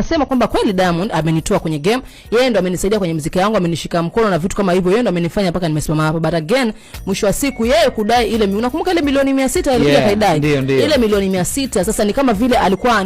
akasema kwamba kweli Diamond amenitoa kwenye game, yeye ndo amenisaidia kwenye muziki wangu, amenishika mkono na vitu kama hivyo, yeye ndo amenifanya mpaka nimesimama hapa. But again, mwisho wa siku yeye kudai ile, unakumbuka ile milioni 600 alikuja kaidai ile milioni 600, sasa ni kama vile alikuwa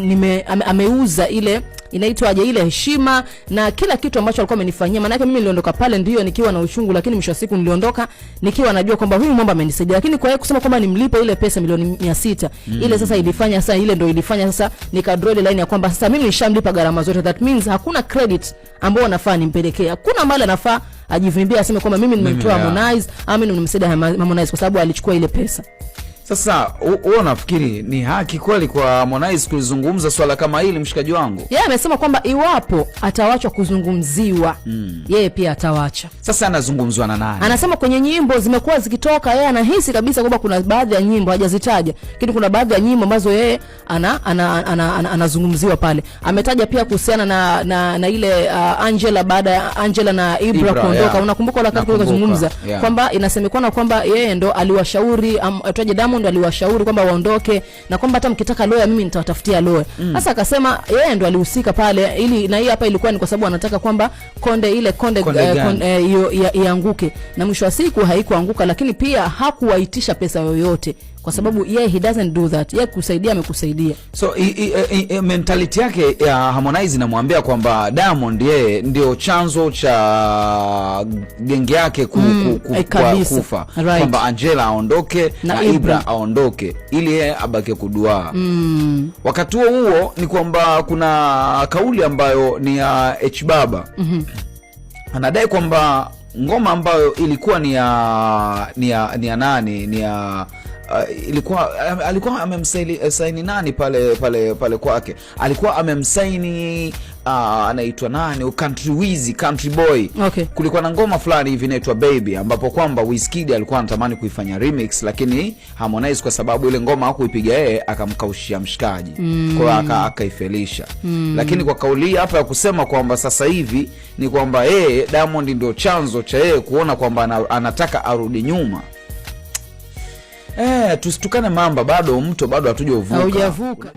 ameuza ile inaitwaje ile heshima na kila kitu ambacho alikuwa amenifanyia. Maana yake mimi niliondoka pale ndio nikiwa na uchungu, lakini mwisho wa siku niliondoka nikiwa najua kwamba huyu mwamba amenisaidia. Lakini kwa yeye kusema kwamba nimlipe ile pesa milioni 600, ile sasa ilifanya sasa ile ndio ilifanya sasa nikadraw ile line ya kwamba sasa mimi nishamlipa gharama zote. That means hakuna credit ambayo nafaa nimpelekea. Hakuna mali nafaa ajivimbia aseme kwamba mimi nimemtoa Harmonize ama mimi nimemsaidia Harmonize kwa sababu alichukua ile pesa. Sasa wewe unafikiri ni haki kweli kwa Harmonize kulizungumza swala kama hili, mshikaji wangu? Yeye amesema kwamba iwapo atawachwa kuzungumziwa, yeye pia atawacha. Sasa anazungumzwa na nani? Anasema kwenye nyimbo zimekuwa zikitoka, yeye anahisi kabisa kwamba kuna baadhi ya nyimbo hajazitaja, lakini kuna baadhi ya nyimbo ambazo yeye anazungumziwa pale. Ametaja pia kuhusiana na ile Angela, baada ya Angela na Ibra kuondoka. Unakumbuka wakati kuzungumza kwamba inasemekana kwamba yeye ndo aliwashauri ataje Diamond aliwashauri kwamba waondoke na kwamba hata mkitaka lawyer mimi nitawatafutia lawyer. Sasa akasema yeye ndo alihusika pale, ili na hii hapa ilikuwa ni kwa sababu anataka kwamba Konde ianguke, na mwisho wa siku haikuanguka, lakini pia hakuwaitisha pesa yoyote kwa sababu yeye he doesn't do that. Yeye kusaidia amekusaidia. So mentality yake ya Harmonize inamwambia kwamba Diamond yeye ndio chanzo cha genge yake kufa. Right. Kwamba Angela aondoke na Ibra aondoke ili yeye abaki kudua. Wakati huo ni kwamba kuna kauli ambayo ni ya H Baba. Anadai kwamba ngoma ambayo ilikuwa ni ya nani, ni ya alikuwa amemsaini nani pale kwake, alikuwa amemsaini anaitwa nani, Country Wizzy, Country Boy. Okay. Kulikuwa na ngoma fulani hivi inaitwa Baby, ambapo kwamba Wizkid alikuwa anatamani kuifanya remix, lakini Harmonize kwa sababu ile ngoma hakuipiga yeye akamkaushia mshikaji. Kwa hiyo akaifelisha. Lakini kwa kauli hapa ya kusema kwamba sasa hivi ni kwamba yeye Diamond ndio chanzo cha yeye kuona kwamba anataka arudi nyuma. Tusitukane mamba, bado mto bado hatujavuka.